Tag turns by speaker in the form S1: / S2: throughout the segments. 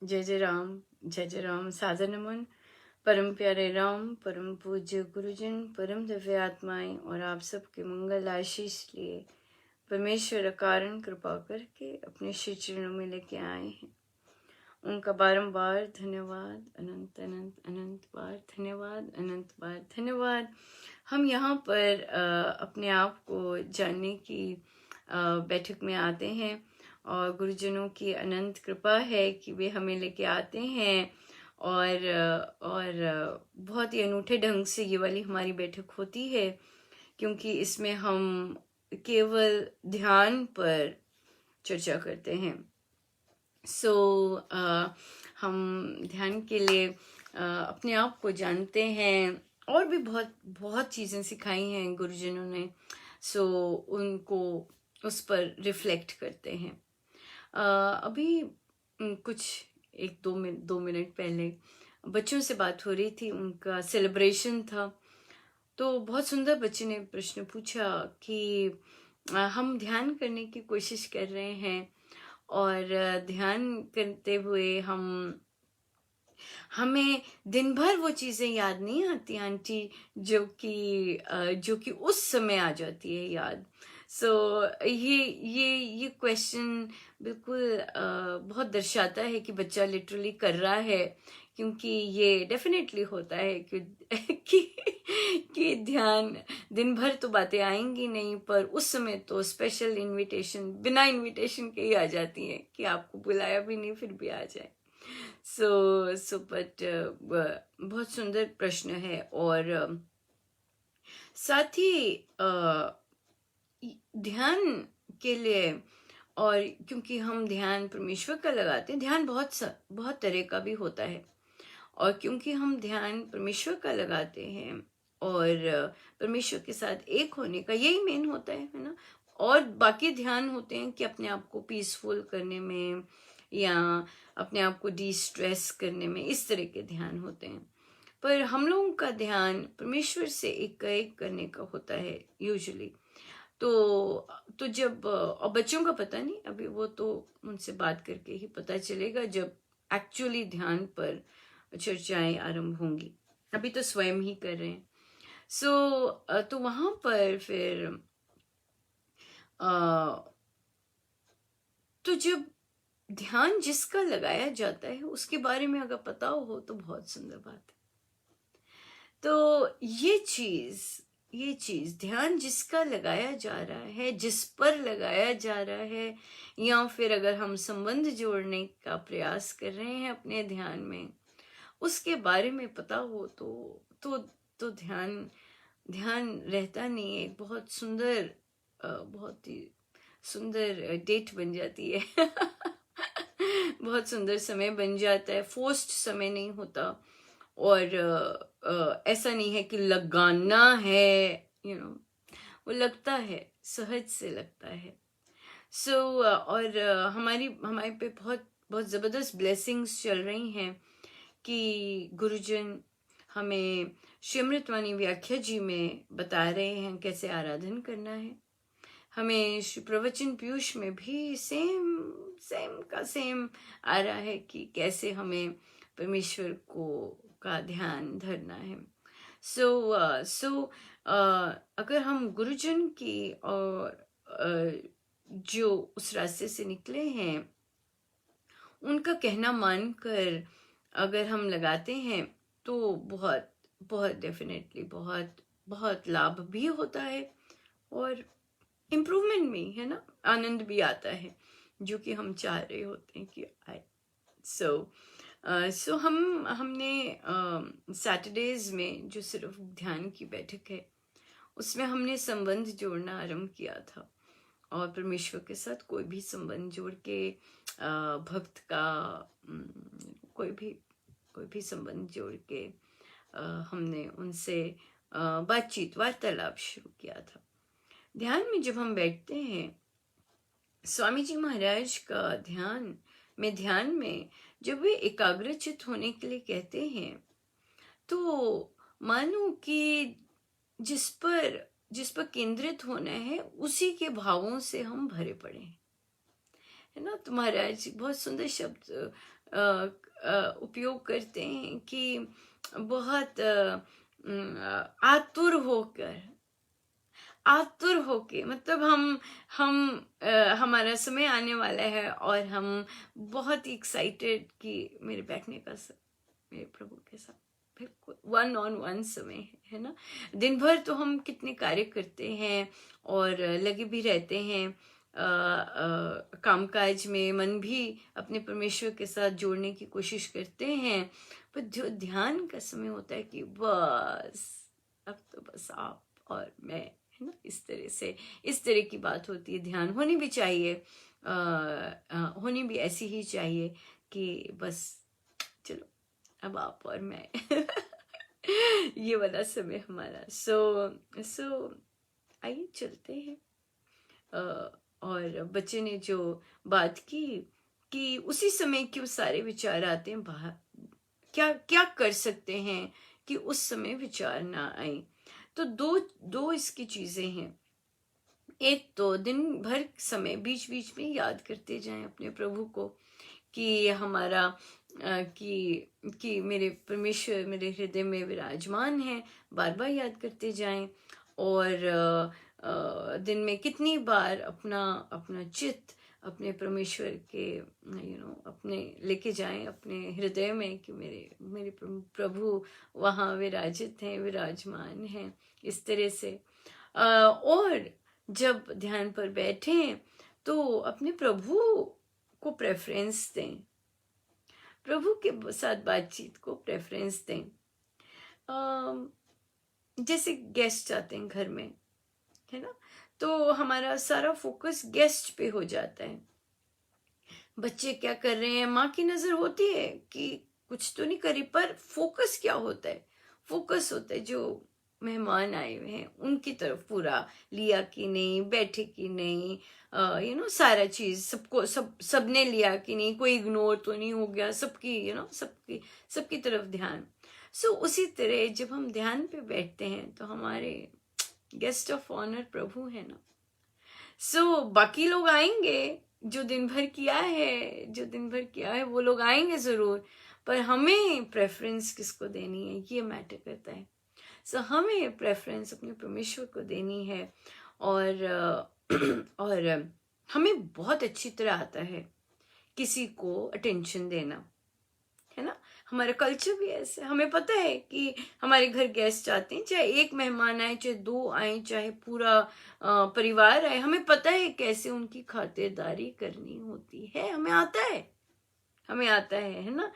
S1: जय जय राम। सादर नमन परम प्यारे राम, परम पूज्य गुरुजन, परम दिव्य आत्माएं और आप सबके मंगल आशीष लिए परमेश्वर कारण कृपा करके अपने श्री चरणों में लेके आए हैं। उनका बारंबार धन्यवाद, अनंत अनंत अनंत बार धन्यवाद, अनंत बार धन्यवाद। हम यहाँ पर अपने आप को जानने की बैठक में आते हैं और गुरुजनों की अनंत कृपा है कि वे हमें लेके आते हैं और बहुत ही अनूठे ढंग से ये वाली हमारी बैठक होती है, क्योंकि इसमें हम केवल ध्यान पर चर्चा करते हैं। हम ध्यान के लिए अपने आप को जानते हैं और भी बहुत बहुत चीज़ें सिखाई हैं गुरुजनों ने, उनको उस पर रिफ्लेक्ट करते हैं। अभी कुछ एक दो मिनट पहले बच्चों से बात हो रही थी, उनका सेलिब्रेशन था। तो बहुत सुंदर बच्चे ने प्रश्न पूछा कि हम ध्यान करने की कोशिश कर रहे हैं और ध्यान करते हुए हमें दिन भर वो चीज़ें याद नहीं आती आंटी, जो कि उस समय आ जाती है याद। ये क्वेश्चन बिल्कुल बहुत दर्शाता है कि बच्चा लिटरली कर रहा है, क्योंकि ये डेफिनेटली होता है कि कि ध्यान दिन भर तो बातें आएंगी नहीं, पर उस समय तो स्पेशल इनविटेशन बिना इनविटेशन के ही आ जाती है कि आपको बुलाया भी नहीं फिर भी आ जाए। बट बहुत सुंदर प्रश्न है। और साथ ही ध्यान के लिए, और क्योंकि हम ध्यान परमेश्वर का लगाते हैं, ध्यान बहुत तरह का भी होता है, और क्योंकि हम ध्यान परमेश्वर का लगाते हैं और परमेश्वर के साथ एक होने का यही मेन होता है ना। और बाकी ध्यान होते हैं कि अपने आप को पीसफुल करने में या अपने आप को डी स्ट्रेस करने में, इस तरह के ध्यान होते हैं। पर हम लोगों का ध्यान परमेश्वर से एक करने का होता है यूजुअली। तो जब, और बच्चों का पता नहीं, अभी वो तो उनसे बात करके ही पता चलेगा जब एक्चुअली ध्यान पर चर्चाएं आरंभ होंगी। अभी तो स्वयं ही कर रहे हैं। तो वहां पर फिर तो जब ध्यान जिसका लगाया जाता है उसके बारे में अगर पता हो तो बहुत सुंदर बात है। तो ये चीज ध्यान जिसका लगाया जा रहा है, जिस पर लगाया जा रहा है, या फिर अगर हम संबंध जोड़ने का प्रयास कर रहे हैं अपने ध्यान में, उसके बारे में पता हो तो ध्यान रहता नहीं है। बहुत ही सुंदर डेट बन जाती है बहुत सुंदर समय बन जाता है, फोर्स्ड समय नहीं होता। और ऐसा नहीं है कि लगाना है, वो लगता है, सहज से लगता है। और हमारे पे बहुत बहुत ज़बरदस्त ब्लेसिंग्स चल रही हैं कि गुरुजन हमें श्री अमृतवाणी व्याख्या जी में बता रहे हैं कैसे आराधन करना है। हमें श्री प्रवचन पीयूष में भी सेम आ रहा है कि कैसे हमें परमेश्वर का ध्यान धरना है। अगर हम गुरुजन की और जो उस रास्ते से निकले हैं उनका कहना मानकर अगर हम लगाते हैं तो बहुत बहुत डेफिनेटली बहुत बहुत लाभ भी होता है और इम्प्रूवमेंट भी है ना, आनंद भी आता है जो कि हम चाह रहे होते हैं कि आए। हमने सैटरडेज में जो सिर्फ ध्यान की बैठक है उसमें हमने संबंध जोड़ना आरंभ किया था, और परमेश्वर के साथ कोई भी संबंध जोड़ के भक्त का कोई भी संबंध जोड़ के हमने उनसे बातचीत वार्तालाप शुरू किया था। ध्यान में जब हम बैठते हैं, स्वामी जी महाराज का ध्यान में जब वे एकाग्रचित होने के लिए कहते हैं तो मानो कि जिस पर केंद्रित होना है उसी के भावों से हम भरे पड़े हैं। है ना। तो महाराज बहुत सुंदर शब्द उपयोग करते हैं कि बहुत आतुर होके, मतलब हमारा समय आने वाला है और हम बहुत ही एक्साइटेड कि मेरे बैठने का मेरे प्रभु के साथ बिल्कुल वन ऑन वन समय है ना। दिन भर तो हम कितने कार्य करते हैं और लगे भी रहते हैं, कामकाज में मन भी अपने परमेश्वर के साथ जोड़ने की कोशिश करते हैं, पर जो ध्यान का समय होता है कि बस अब तो बस आप और मैं, है ना। इस तरह की बात होती है। ध्यान होनी भी चाहिए, होनी भी ऐसी ही चाहिए कि बस चलो अब आप और मैं ये वाला समय हमारा। सो आइए चलते हैं। और बच्चे ने जो बात की कि उसी समय क्यों सारे विचार आते हैं बाहर, क्या क्या कर सकते हैं कि उस समय विचार ना आए। तो दो इसकी चीजें हैं। एक तो दिन भर समय बीच बीच में याद करते जाएं अपने प्रभु को कि हमारा कि मेरे परमेश्वर मेरे हृदय में विराजमान है, बार बार याद करते जाएं। और दिन में कितनी बार अपना अपना चित्त अपने परमेश्वर के अपने लेके जाएं अपने हृदय में कि मेरे मेरे प्रभु वहाँ विराजित हैं, विराजमान हैं, इस तरह से। और जब ध्यान पर बैठें तो अपने प्रभु को प्रेफरेंस दें, प्रभु के साथ बातचीत को प्रेफरेंस दें। जैसे गेस्ट आते हैं घर में, है ना, तो हमारा सारा फोकस गेस्ट पे हो जाता है। बच्चे क्या कर रहे हैं, माँ की नजर होती है कि कुछ तो नहीं करी, पर फोकस क्या होता है, फोकस होता है जो मेहमान आए हुए हैं उनकी तरफ पूरा लिया कि नहीं, बैठे कि नहीं, सारा चीज सबने लिया कि नहीं, कोई इग्नोर तो नहीं हो गया, सबकी सबकी तरफ ध्यान। उसी तरह जब हम ध्यान पे बैठते हैं तो हमारे गेस्ट ऑफ ऑनर प्रभु है ना। बाकी लोग आएंगे जो दिन भर किया है वो लोग आएंगे जरूर, पर हमें प्रेफरेंस किसको देनी है ये मैटर करता है। हमें प्रेफरेंस अपने परमेश्वर को देनी है। और और हमें बहुत अच्छी तरह आता है किसी को अटेंशन देना, है ना। हमारा कल्चर भी ऐसा है, हमें पता है कि हमारे घर गेस्ट आते हैं, चाहे एक मेहमान आए, चाहे दो आए, चाहे पूरा परिवार आए, हमें पता है कैसे उनकी खातिरदारी करनी होती है, हमें आता है ना।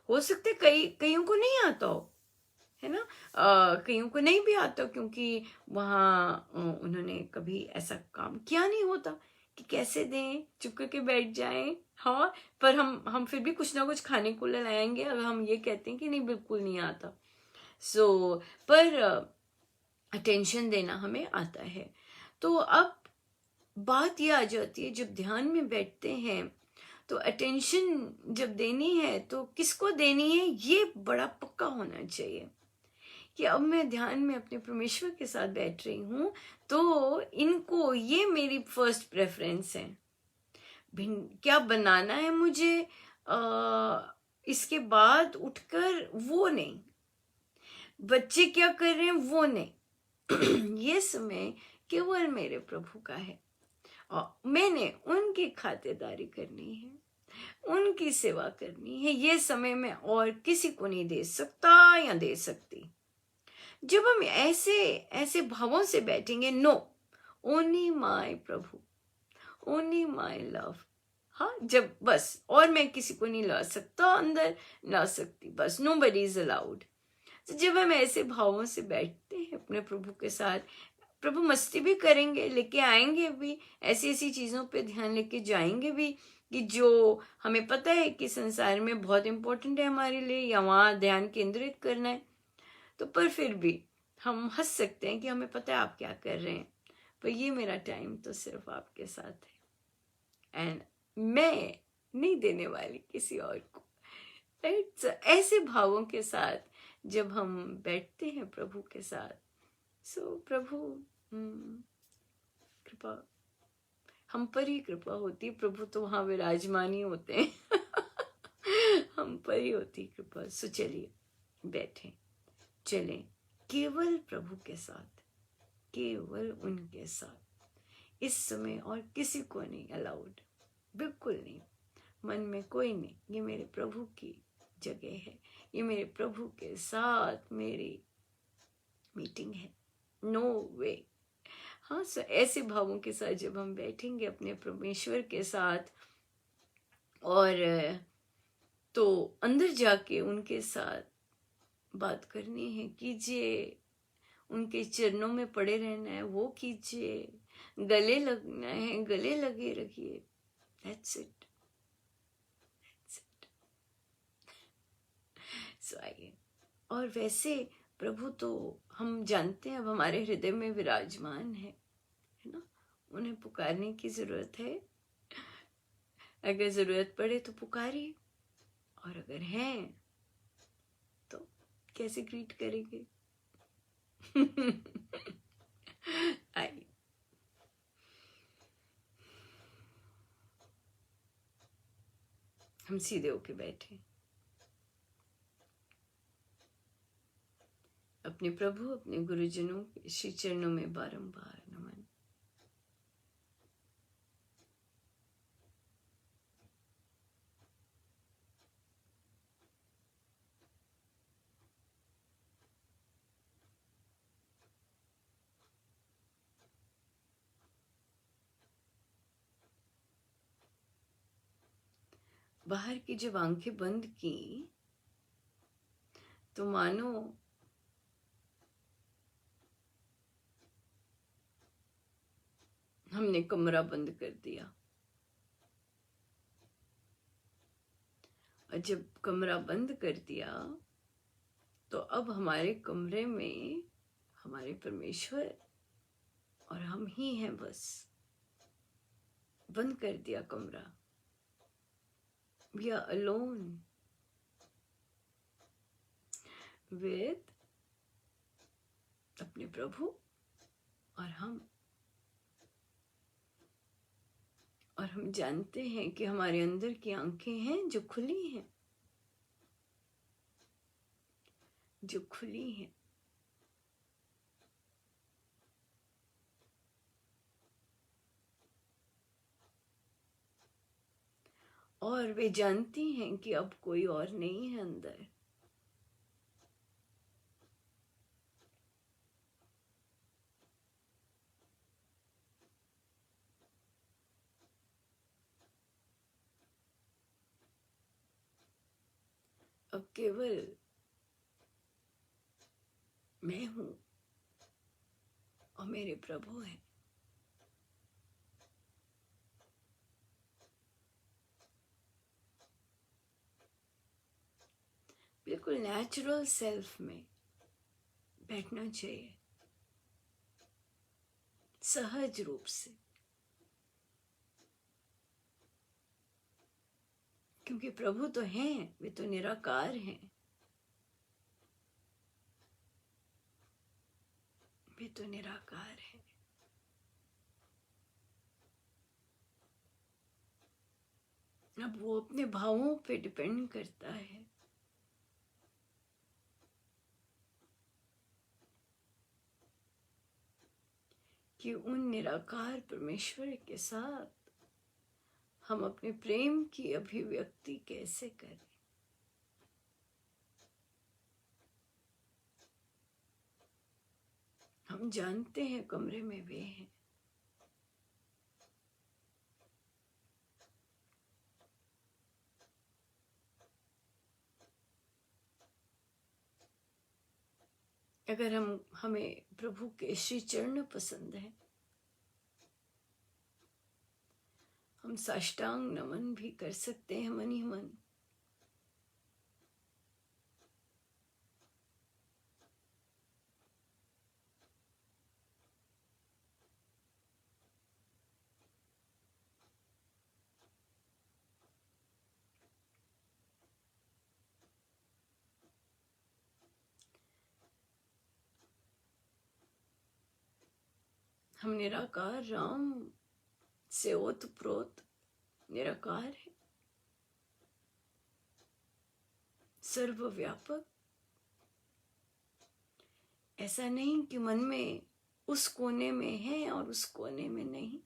S1: हो सकता है कईयों को नहीं आता हो, है ना, कईयों को नहीं भी आता क्योंकि वहाँ उन्होंने कभी ऐसा काम किया नहीं होता कि कैसे दें, चुप करके बैठ जाएं। हाँ, पर हम फिर भी कुछ ना कुछ खाने को लाएंगे अगर हम ये कहते हैं कि नहीं बिल्कुल नहीं आता। पर अटेंशन देना हमें आता है। तो अब बात ये आ जाती है, जब ध्यान में बैठते हैं तो अटेंशन जब देनी है तो किसको देनी है, ये बड़ा पक्का होना चाहिए कि अब मैं ध्यान में अपने परमेश्वर के साथ बैठ रही हूं तो इनको, ये मेरी फर्स्ट प्रेफरेंस है। क्या बनाना है मुझे, इसके बाद उठकर वो नहीं, बच्चे क्या कर रहे हैं वो नहीं ये समय केवल मेरे प्रभु का है और मैंने उनकी खातिरदारी करनी है, उनकी सेवा करनी है। ये समय मैं और किसी को नहीं दे सकता या दे सकती। जब हम ऐसे ऐसे भावों से बैठेंगे, नो, ओनली माय प्रभु, ओनली माय लव। हाँ, जब बस और मैं किसी को नहीं ला सकता अंदर, ला सकती, बस नोबडी इज अलाउड। तो जब हम ऐसे भावों से बैठते हैं अपने प्रभु के साथ, प्रभु मस्ती भी करेंगे, लेके आएंगे भी, ऐसी ऐसी चीजों पे ध्यान लेके जाएंगे भी कि जो हमें पता है कि संसार में बहुत इंपॉर्टेंट है हमारे लिए, या वहाँ ध्यान केंद्रित करना है। तो पर फिर भी हम हंस सकते हैं कि हमें पता है आप क्या कर रहे हैं, पर ये मेरा टाइम तो सिर्फ आपके साथ है एंड मैं नहीं देने वाली किसी और को, राइट। ऐसे भावों के साथ जब हम बैठते हैं प्रभु के साथ, प्रभु कृपा हम पर ही कृपा होती है, प्रभु तो वहाँ विराजमान ही होते हैं। हम पर ही होती कृपा। सो चलिए बैठे, चलें केवल प्रभु के साथ, केवल उनके साथ इस समय, और किसी को नहीं अलाउड, बिल्कुल नहीं। मन में कोई नहीं, ये मेरे प्रभु की जगह है, ये मेरे प्रभु के साथ मेरी मीटिंग है। नो वे। हाँ, सो ऐसे भावों के साथ जब हम बैठेंगे अपने परमेश्वर के साथ, और तो अंदर जाके उनके साथ बात करनी है, कीजिए। उनके चरणों में पड़े रहना है, वो कीजिए। गले लगना है, गले लगे रखिए। That's it, that's it. So आइए। और वैसे प्रभु तो हम जानते हैं अब हमारे हृदय में विराजमान है ना। उन्हें पुकारने की जरूरत है। अगर जरूरत पड़े तो पुकारिए, और अगर है तो कैसे ग्रीट करेंगे? आइए, हम सीधे होके बैठे, अपने प्रभु अपने गुरुजनों के श्री चरणों में बारंबार नमन। बाहर की जब आंखें बंद की तो मानो हमने कमरा बंद कर दिया, और जब कमरा बंद कर दिया तो अब हमारे कमरे में हमारे परमेश्वर और हम ही हैं। बस बंद कर दिया कमरा। वी आर अलोन विद अपने प्रभु और हम। और हम जानते हैं कि हमारे अंदर की आंखें हैं जो खुली हैं, जो खुली हैं। और वे जानती हैं कि अब कोई और नहीं है अंदर। अब केवल मैं हूं और मेरे प्रभु हैं। बिल्कुल नेचुरल सेल्फ में बैठना चाहिए, सहज रूप से, क्योंकि प्रभु तो हैं, वे तो निराकार हैं, वे तो निराकार हैं। अब वो अपने भावों पे डिपेंड करता है। कि उन निराकार परमेश्वर के साथ हम अपने प्रेम की अभिव्यक्ति कैसे करें। हम जानते हैं कमरे में वे हैं। अगर हमें प्रभु के श्री चरण पसंद है, हम साष्टांग नमन भी कर सकते हैं मन ही मन। हम निराकार राम से ओतप्रोत निराकार है, सर्वव्यापक। ऐसा नहीं कि मन में उस कोने में है और उस कोने में नहीं,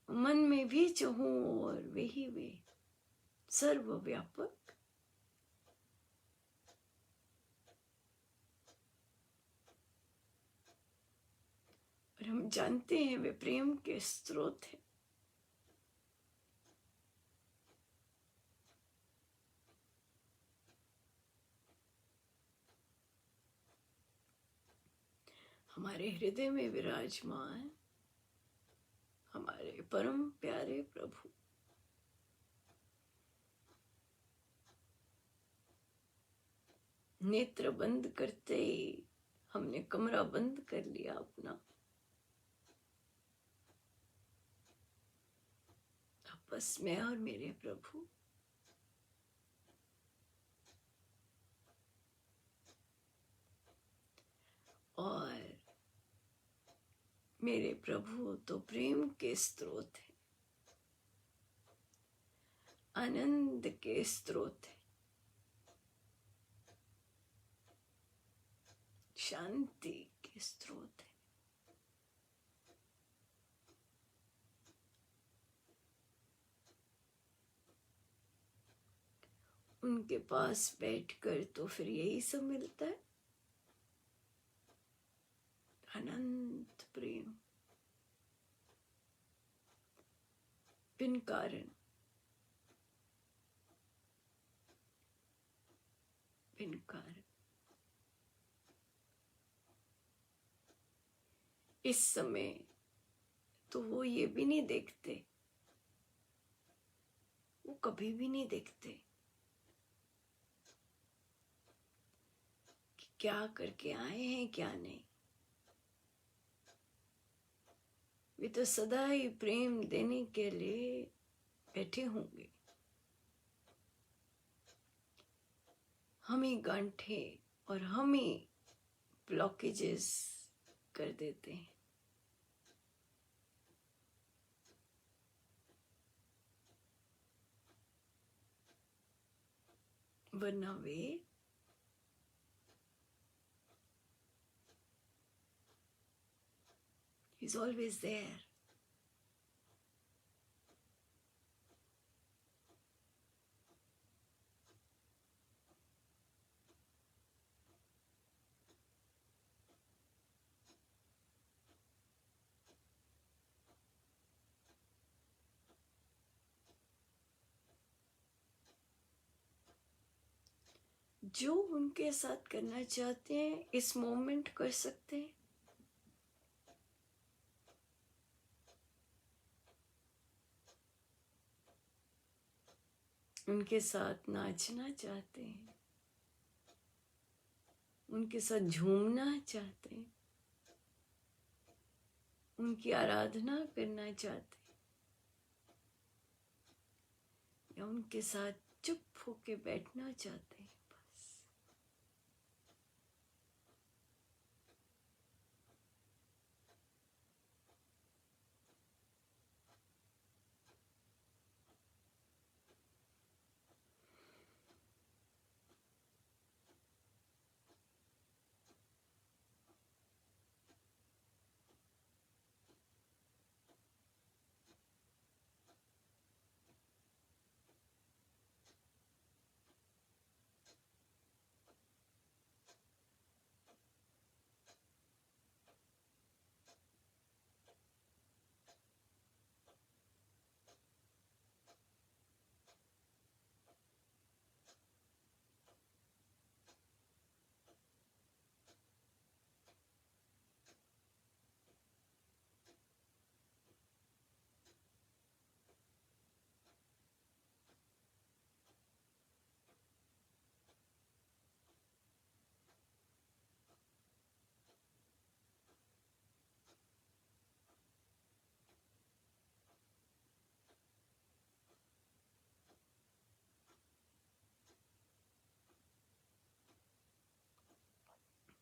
S1: मन में भी जो हूं और वे ही वे, सर्वव्यापक। और हम जानते हैं वे प्रेम के स्रोत हैं। हमारे हृदय में विराजमान हमारे परम प्यारे प्रभु, नेत्र बंद करते ही हमने कमरा बंद कर लिया अपना, बस मैं और मेरे प्रभु। और मेरे प्रभु तो प्रेम के स्रोत है, आनंद के स्रोत है, शांति के स्रोत है। उनके पास बैठकर तो फिर यही सब मिलता है, अनंत प्रेम, बिन कारण, बिन कारण। इस समय तो वो ये भी नहीं देखते, वो कभी भी नहीं देखते कि क्या करके आए हैं क्या नहीं। वे तो सदा ही प्रेम देने के लिए बैठे होंगे। हम ही गांठे और हम ही ब्लॉकेजेस कर देते हैं। वरना वे He's always there. जो उनके साथ करना चाहते हैं इस मोमेंट कर सकते हैं। उनके साथ नाचना चाहते हैं, उनके साथ झूमना चाहते हैं, उनकी आराधना करना चाहते हैं, या उनके साथ चुप होके बैठना चाहते हैं।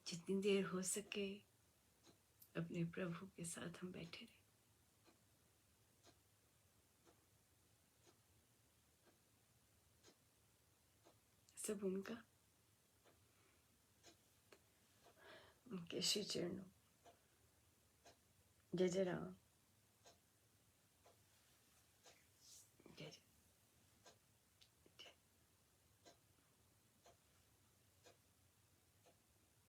S1: जितनी देर हो सके अपने प्रभु के साथ हम बैठे रहे। सब उनका, उनके श्री चरणों। जय जय राम।